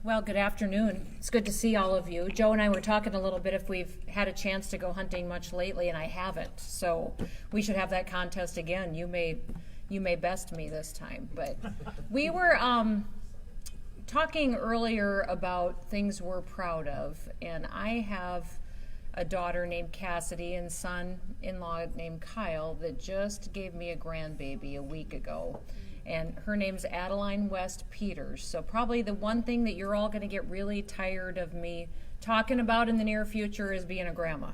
Well, good afternoon. It's good to see all of you. Joe and I were talking a little bit if we've had a chance to go hunting much lately, and I haven't. So we should have that contest again. You may best me this time. But we were talking earlier about things we're proud of, and I have a daughter named Cassidy and son-in-law named Kyle that just gave me a grandbaby a week ago. And her name's Adeline West Peters. So probably the one thing that you're all going to get really tired of me talking about in the near future is being a grandma,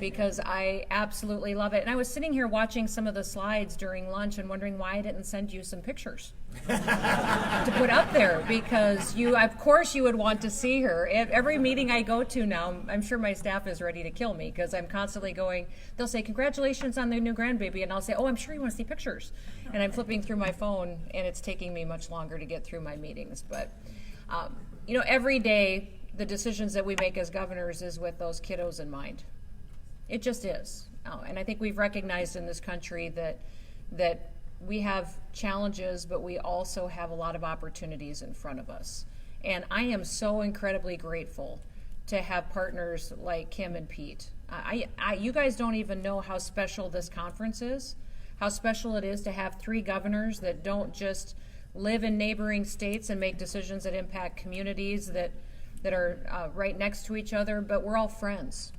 because I absolutely love it. And I was sitting here watching some of the slides during lunch and wondering why I didn't send you some pictures to put up there, because of course you would want to see her. Every meeting I go to now, I'm sure my staff is ready to kill me, because I'm constantly going, they'll say, congratulations on the new grandbaby, and I'll say, oh, I'm sure you want to see pictures. And I'm flipping through my phone, and it's taking me much longer to get through my meetings. But, every day, the decisions that we make as governors is with those kiddos in mind. It just is. And I think we've recognized in this country that we have challenges, but we also have a lot of opportunities in front of us. And I am so incredibly grateful to have partners like Kim and Pete. You guys don't even know how special this conference is, how special it is to have three governors that don't just live in neighboring states and make decisions that impact communities that are right next to each other, but we're all friends.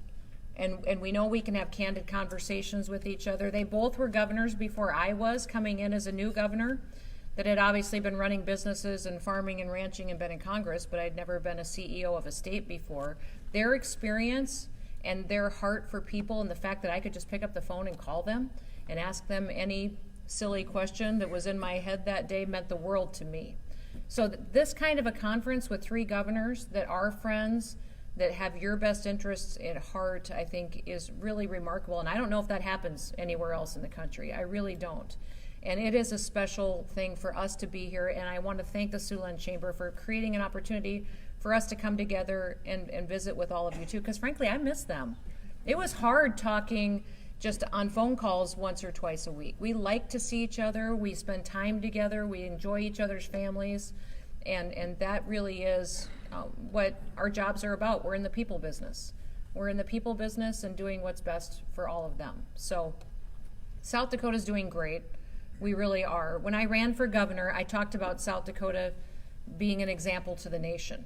And we know we can have candid conversations with each other. They both were governors before I was, coming in as a new governor that had obviously been running businesses and farming and ranching and been in Congress, but I'd never been a CEO of a state before. Their experience and their heart for people, and the fact that I could just pick up the phone and call them and ask them any silly question that was in my head that day, meant the world to me. So this kind of a conference with three governors that are friends, that have your best interests at heart, I think is really remarkable. And I don't know if that happens anywhere else in the country. I really don't. And it is a special thing for us to be here. And I want to thank the Siouxland Chamber for creating an opportunity for us to come together and visit with all of you too, because frankly, I miss them. It was hard talking just on phone calls once or twice a week. We like to see each other. We spend time together. We enjoy each other's families. And that really is what our jobs are about. We're in the people business. We're in the people business and doing what's best for all of them. So South Dakota's doing great. We really are. When I ran for governor, I talked about South Dakota being an example to the nation.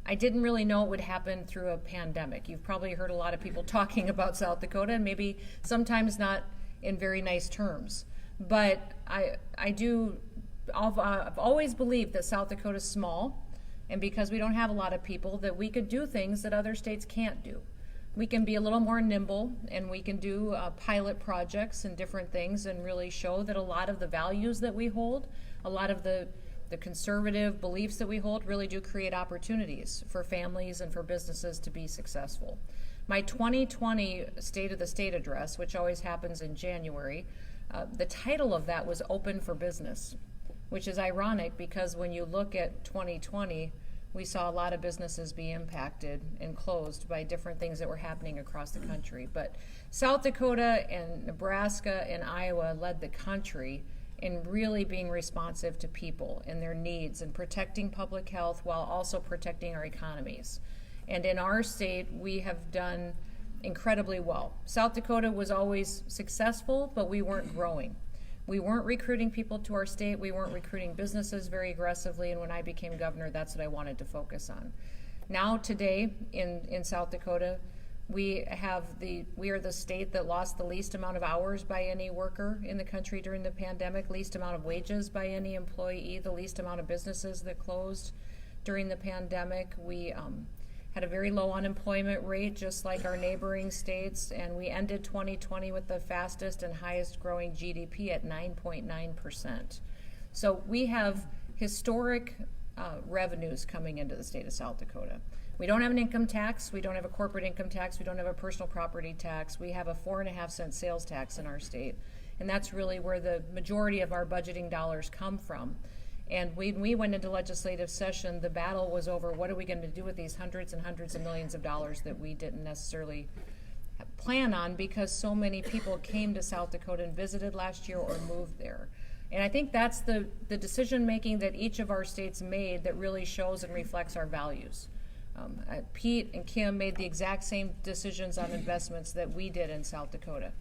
I didn't really know it would happen through a pandemic. You've probably heard a lot of people talking about South Dakota, and maybe sometimes not in very nice terms. But I've always believed that South Dakota's small, and because we don't have a lot of people, that we could do things that other states can't do. We can be a little more nimble, and we can do pilot projects and different things and really show that a lot of the values that we hold, a lot of the conservative beliefs that we hold really do create opportunities for families and for businesses to be successful. My 2020 State of the State address, which always happens in January, the title of that was Open for Business, which is ironic because when you look at 2020, we saw a lot of businesses be impacted and closed by different things that were happening across the country. But South Dakota and Nebraska and Iowa led the country in really being responsive to people and their needs and protecting public health while also protecting our economies. And in our state, we have done incredibly well. South Dakota was always successful, but we weren't growing. We weren't recruiting people to our state. We weren't recruiting businesses very aggressively. And when I became governor, that's what I wanted to focus on. Now, today, in South Dakota, we are the state that lost the least amount of hours by any worker in the country during the pandemic, least amount of wages by any employee, the least amount of businesses that closed during the pandemic. We had a very low unemployment rate, just like our neighboring states, and we ended 2020 with the fastest and highest growing GDP at 9.9%. So we have historic revenues coming into the state of South Dakota. We don't have an income tax. We don't have a corporate income tax. We don't have a personal property tax. We have a 4.5-cent sales tax in our state. And that's really where the majority of our budgeting dollars come from. And when we went into legislative session, the battle was over what are we going to do with these hundreds and hundreds of millions of dollars that we didn't necessarily plan on because so many people came to South Dakota and visited last year or moved there. And I think that's the decision making that each of our states made that really shows and reflects our values. Pete and Kim made the exact same decisions on investments that we did in South Dakota.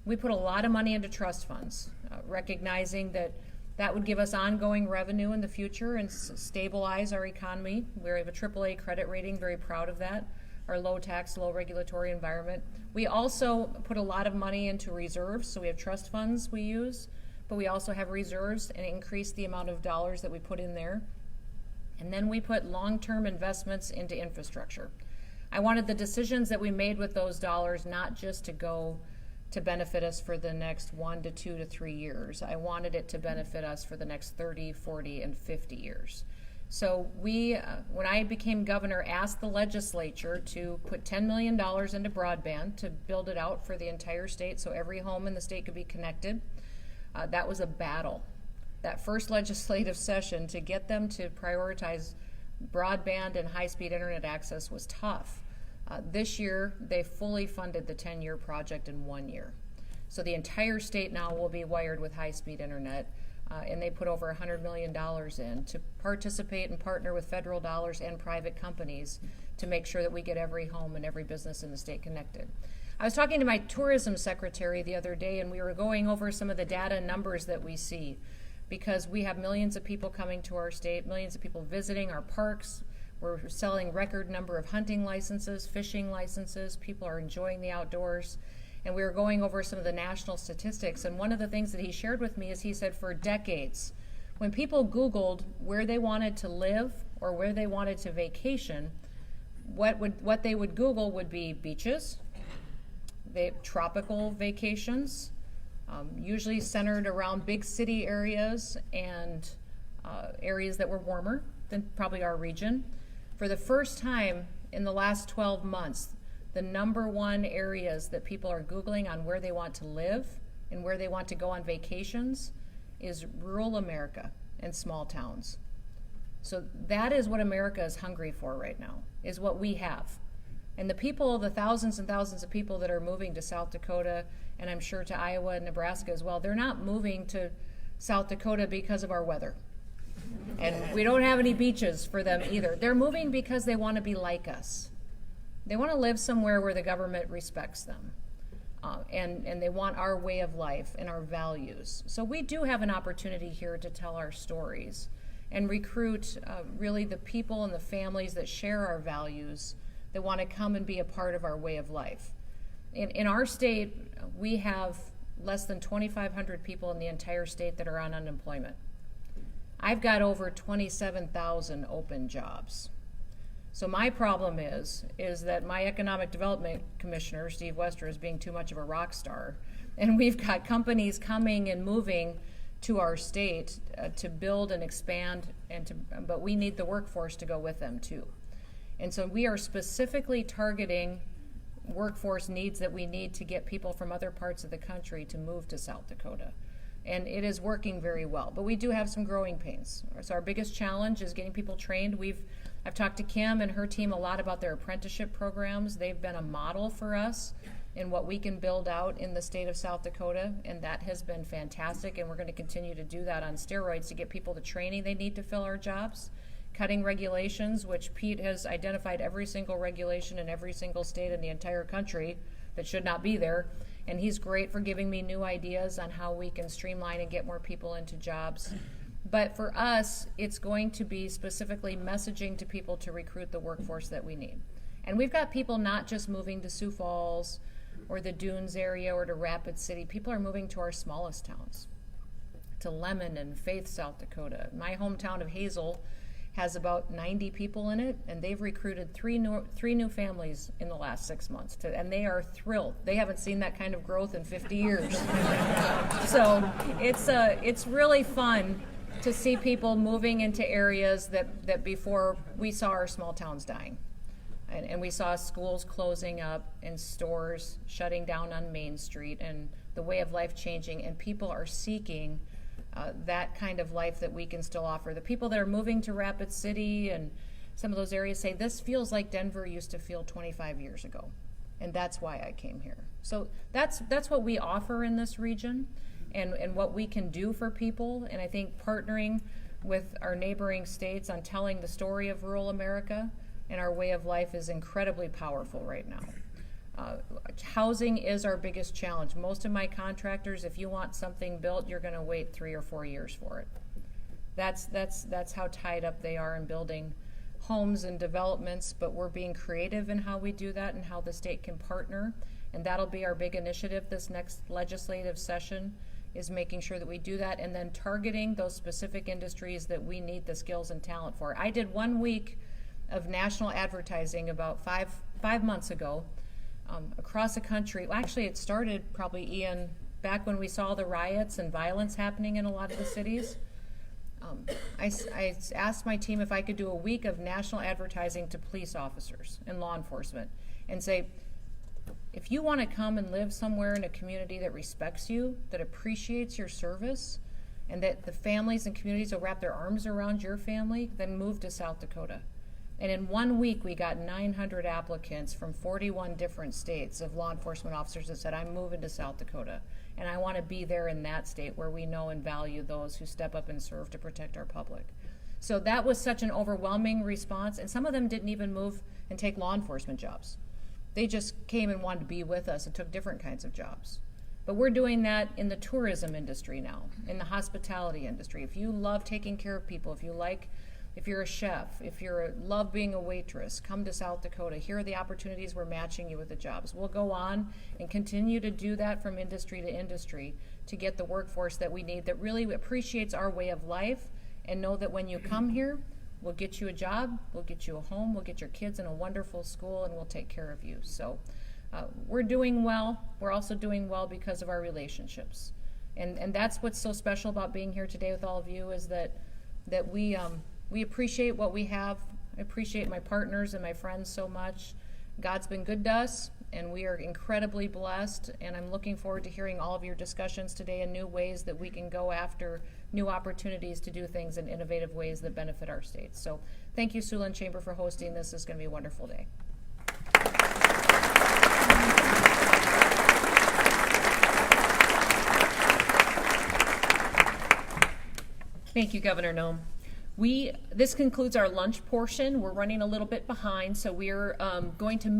We put a lot of money into trust funds, recognizing that would give us ongoing revenue in the future and stabilize our economy. We have a AAA credit rating, very proud of that, our low tax, low regulatory environment. We also put a lot of money into reserves, so we have trust funds we use, but we also have reserves and increase the amount of dollars that we put in there. And then we put long-term investments into infrastructure. I wanted the decisions that we made with those dollars not just to go to benefit us for the next 1 to 2 to 3 years. I wanted it to benefit us for the next 30, 40, and 50 years. So we, when I became governor, asked the legislature to put $10 million into broadband to build it out for the entire state so every home in the state could be connected. That was a battle. That first legislative session to get them to prioritize broadband and high-speed internet access was tough. This year, they fully funded the 10-year project in 1 year. So the entire state now will be wired with high-speed internet, and they put over $100 million in to participate and partner with federal dollars and private companies to make sure that we get every home and every business in the state connected. I was talking to my tourism secretary the other day, and we were going over some of the data and numbers that we see, because we have millions of people coming to our state, millions of people visiting our parks. We're selling record number of hunting licenses, fishing licenses. People are enjoying the outdoors. And we were going over some of the national statistics. And one of the things that he shared with me is he said for decades, when people Googled where they wanted to live or where they wanted to vacation, what they would Google would be beaches, tropical vacations, usually centered around big city areas and areas that were warmer than probably our region. For the first time in the last 12 months, the number one areas that people are Googling on where they want to live and where they want to go on vacations is rural America and small towns. So that is what America is hungry for right now, is what we have. And the people, the thousands and thousands of people that are moving to South Dakota, and I'm sure to Iowa and Nebraska as well, they're not moving to South Dakota because of our weather. And we don't have any beaches for them either. They're moving because they want to be like us. They want to live somewhere where the government respects them. And they want our way of life and our values. So we do have an opportunity here to tell our stories and recruit really the people and the families that share our values, that want to come and be a part of our way of life. In our state, we have less than 2,500 people in the entire state that are on unemployment. I've got over 27,000 open jobs. So my problem is that my economic development commissioner, Steve Wester, is being too much of a rock star. And we've got companies coming and moving to our state to build and expand, but we need the workforce to go with them too. And so we are specifically targeting workforce needs that we need to get people from other parts of the country to move to South Dakota. And it is working very well, but we do have some growing pains. So our biggest challenge is getting people trained. I've talked to Kim and her team a lot about their apprenticeship programs. They've been a model for us in what we can build out in the state of South Dakota, and that has been fantastic, and we're going to continue to do that on steroids to get people the training they need to fill our jobs. Cutting regulations, which Pete has identified every single regulation in every single state in the entire country that should not be there. And he's great for giving me new ideas on how we can streamline and get more people into jobs. But for us, it's going to be specifically messaging to people to recruit the workforce that we need. And we've got people not just moving to Sioux Falls or the Dunes area or to Rapid City. People are moving to our smallest towns, to Lemon and Faith, South Dakota. My hometown of Hazel has about 90 people in it, and they've recruited three new families in the last 6 months, and they are thrilled. They haven't seen that kind of growth in 50 years. So it's really fun to see people moving into areas that before we saw our small towns dying. And we saw schools closing up and stores shutting down on Main Street and the way of life changing, and people are seeking that kind of life that we can still offer. The people that are moving to Rapid City and some of those areas say, this feels like Denver used to feel 25 years ago, and that's why I came here. So that's what we offer in this region, and what we can do for people. And I think partnering with our neighboring states on telling the story of rural America and our way of life is incredibly powerful right now. Housing is our biggest challenge. Most of my contractors, if you want something built, you're going to wait 3 or 4 years for it. That's how tied up they are in building homes and developments, but we're being creative in how we do that and how the state can partner, and that'll be our big initiative this next legislative session, is making sure that we do that and then targeting those specific industries that we need the skills and talent for. I did 1 week of national advertising about five months ago across the country. Well, actually, it started probably, Ian, back when we saw the riots and violence happening in a lot of the cities. I asked my team if I could do a week of national advertising to police officers and law enforcement and say, if you want to come and live somewhere in a community that respects you, that appreciates your service, and that the families and communities will wrap their arms around your family, then move to South Dakota. And in 1 week, we got 900 applicants from 41 different states of law enforcement officers that said, I'm moving to South Dakota, and I want to be there in that state where we know and value those who step up and serve to protect our public. So that was such an overwhelming response, and some of them didn't even move and take law enforcement jobs. They just came and wanted to be with us and took different kinds of jobs. But we're doing that in the tourism industry now, in the hospitality industry. If you love taking care of people, if you're a chef, if you love being a waitress, come to South Dakota. Here are the opportunities. We're matching you with the jobs. We'll go on and continue to do that from industry to industry to get the workforce that we need that really appreciates our way of life and know that when you come here, we'll get you a job, we'll get you a home, we'll get your kids in a wonderful school, and we'll take care of you. So we're doing well. We're also doing well because of our relationships. And that's what's so special about being here today with all of you, is that we appreciate what we have. I appreciate my partners and my friends so much. God's been good to us, and we are incredibly blessed, and I'm looking forward to hearing all of your discussions today and new ways that we can go after new opportunities to do things in innovative ways that benefit our state. So thank you, Siouxland Chamber, for hosting this. It's going to be a wonderful day. Thank you, Governor Noem. This concludes our lunch portion. We're running a little bit behind, so we're going to move